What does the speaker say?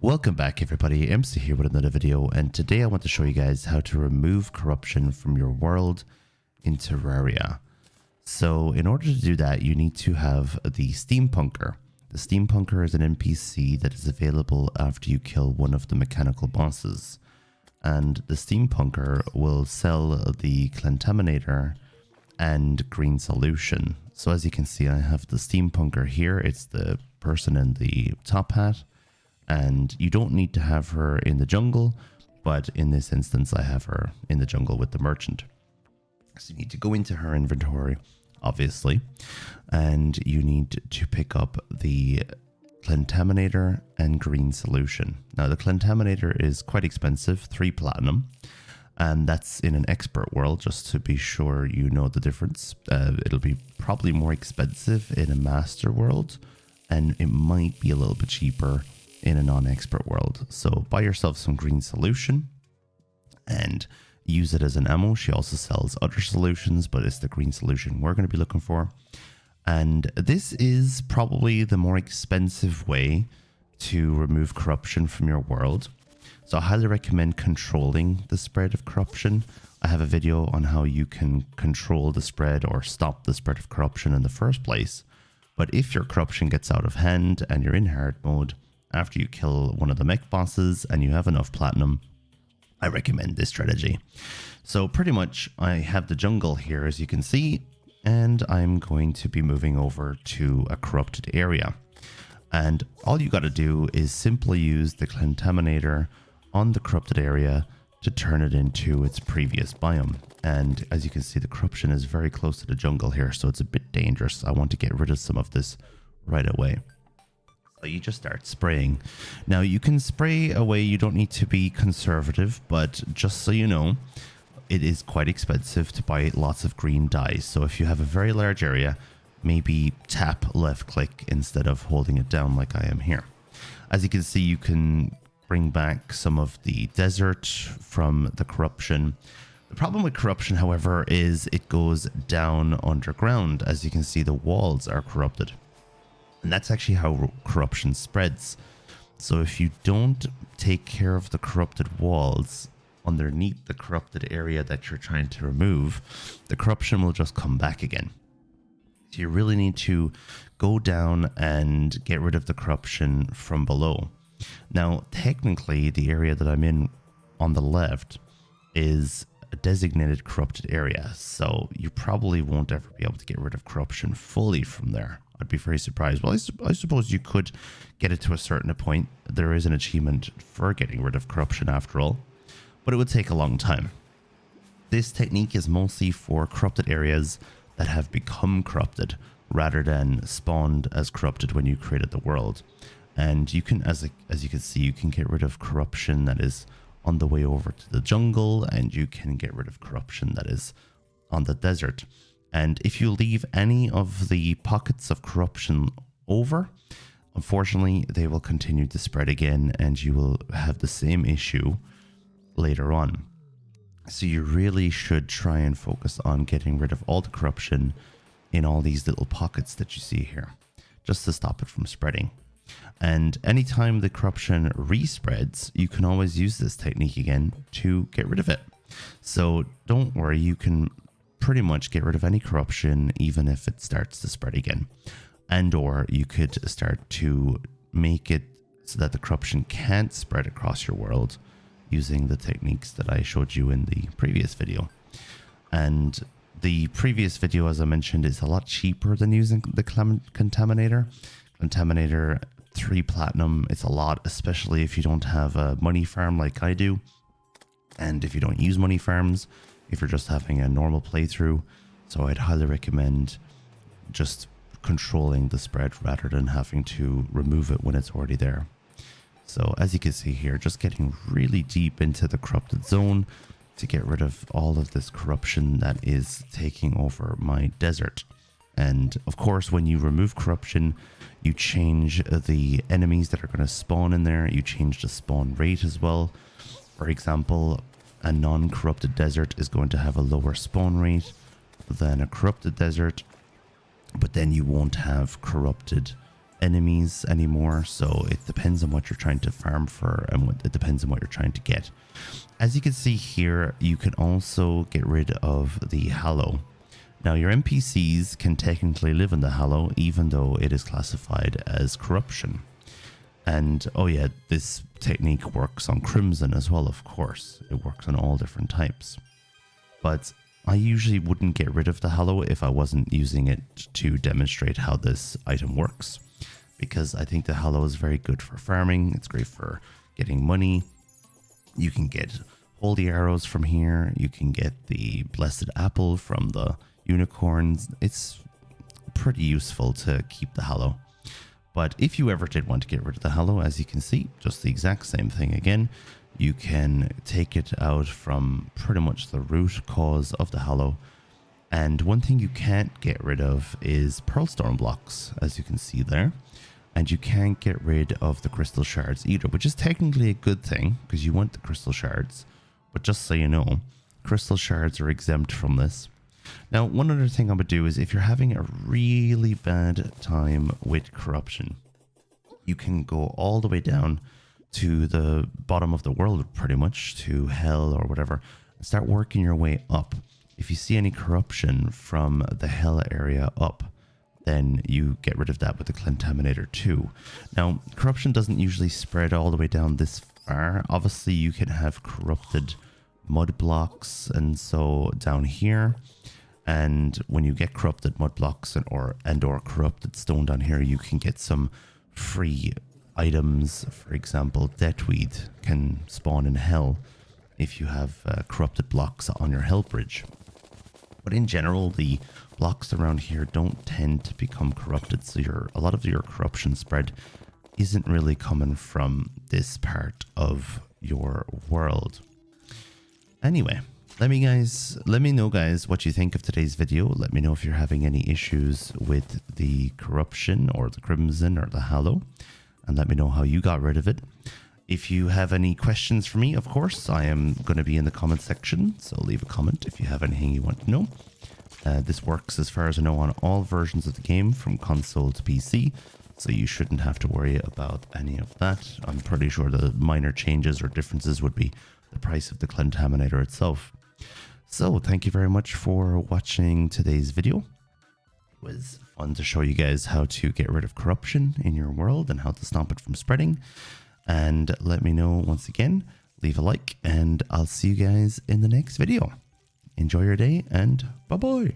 Welcome back everybody, MC here with another video, and today I want to show you guys how to remove corruption from your world in Terraria. So in order to do that, you need to have the Steampunker. The Steampunker is an NPC that is available after you kill one of the mechanical bosses. And the Steampunker will sell the Clentaminator and green solution. So as you can see, I have the Steampunker here. It's the person in the top hat. And you don't need to have her in the jungle, but in this instance, I have her in the jungle with the merchant. So you need to go into her inventory, obviously, and you need to pick up the Clentaminator and green solution. Now, the Clentaminator is quite expensive, 3 platinum, and that's in an expert world, just to be sure you know the difference. It'll be probably more expensive in a master world, and it might be a little bit cheaper in a non-expert world. So buy yourself some green solution and use it as an ammo. She also sells other solutions, but it's the green solution we're going to be looking for. And this is probably the more expensive way to remove corruption from your world. So I highly recommend controlling the spread of corruption. I have a video on how you can control the spread or stop the spread of corruption in the first place. But if your corruption gets out of hand and you're in hard mode, after you kill one of the mech bosses and you have enough platinum, I recommend this strategy. So pretty much I have the jungle here, as you can see, and I'm going to be moving over to a corrupted area. And all you got to do is simply use the Clentaminator on the corrupted area to turn it into its previous biome. And as you can see, the corruption is very close to the jungle here, so it's a bit dangerous. I want to get rid of some of this right away. So you just start spraying. Now you can spray away, you don't need to be conservative, but just so you know, it is quite expensive to buy lots of green dyes. So if you have a very large area, maybe tap left click instead of holding it down like I am here. As you can see, you can bring back some of the desert from the corruption. The problem with corruption, however, is it goes down underground. As you can see, the walls are corrupted. And that's actually how corruption spreads. So if you don't take care of the corrupted walls underneath the corrupted area that you're trying to remove, the corruption will just come back again. So you really need to go down and get rid of the corruption from below. Now, technically, the area that I'm in on the left is a designated corrupted area. So you probably won't ever be able to get rid of corruption fully from there. I'd be very surprised. Well, I suppose you could get it to a certain point. There is an achievement for getting rid of corruption after all, but it would take a long time. This technique is mostly for corrupted areas that have become corrupted rather than spawned as corrupted when you created the world. And you can, as you can see, you can get rid of corruption that is on the way over to the jungle, and you can get rid of corruption that is on the desert. And if you leave any of the pockets of corruption over, unfortunately, they will continue to spread again, and you will have the same issue later on. So you really should try and focus on getting rid of all the corruption in all these little pockets that you see here, just to stop it from spreading. And anytime the corruption respreads, you can always use this technique again to get rid of it. So don't worry, you can pretty much get rid of any corruption even if it starts to spread again. And or you could start to make it so that the corruption can't spread across your world using the techniques that I showed you in the previous video. And the previous video, as I mentioned, is a lot cheaper than using the Clentaminator. Clentaminator 3 platinum, it's a lot, especially if you don't have a money farm like I do. And if you don't use money farms, if you're just having a normal playthrough. So I'd highly recommend just controlling the spread rather than having to remove it when it's already there. So as you can see here, just getting really deep into the corrupted zone to get rid of all of this corruption that is taking over my desert. And of course, when you remove corruption, you change the enemies that are going to spawn in there. You change the spawn rate as well. For example, a non-corrupted desert is going to have a lower spawn rate than a corrupted desert, but then you won't have corrupted enemies anymore, so it depends on what you're trying to farm for, and it depends on what you're trying to get. As you can see here, you can also get rid of the Hallow. Now your NPCs can technically live in the Hallow even though it is classified as corruption. And oh yeah, this technique works on Crimson as well, of course. It works on all different types. But I usually wouldn't get rid of the Hallow if I wasn't using it to demonstrate how this item works, because I think the Hallow is very good for farming. It's great for getting money. You can get holy arrows from here. You can get the blessed apple from the unicorns. It's pretty useful to keep the Hallow. But if you ever did want to get rid of the Hallow, as you can see, just the exact same thing again. You can take it out from pretty much the root cause of the Hallow. And one thing you can't get rid of is Pearlstone blocks, as you can see there. And you can't get rid of the crystal shards either, which is technically a good thing because you want the crystal shards. But just so you know, crystal shards are exempt from this. Now, one other thing I would do is if you're having a really bad time with corruption, you can go all the way down to the bottom of the world, pretty much, to hell or whatever, and start working your way up. If you see any corruption from the hell area up, then you get rid of that with the Clentaminator too. Now, corruption doesn't usually spread all the way down this far. Obviously, you can have corrupted mud blocks and so down here. And when you get corrupted mud blocks and or corrupted stone down here, you can get some free items. For example, Deathweed can spawn in hell if you have corrupted blocks on your hell bridge. But in general, the blocks around here don't tend to become corrupted, so a lot of your corruption spread isn't really coming from this part of your world. Anyway, let me know guys what you think of today's video. Let me know if you're having any issues with the corruption or the Crimson or the Hallow, and let me know how you got rid of it. If you have any questions for me, of course, I am going to be in the comment section, so leave a comment if you have anything you want to know. This works, as far as I know, on all versions of the game from console to PC, so you shouldn't have to worry about any of that. I'm pretty sure the minor changes or differences would be the price of the Clentaminator itself. So thank you very much for watching today's video. It was fun to show you guys how to get rid of corruption in your world and how to stop it from spreading. And let me know once again, leave a like, and I'll see you guys in the next video. Enjoy your day, and bye-bye.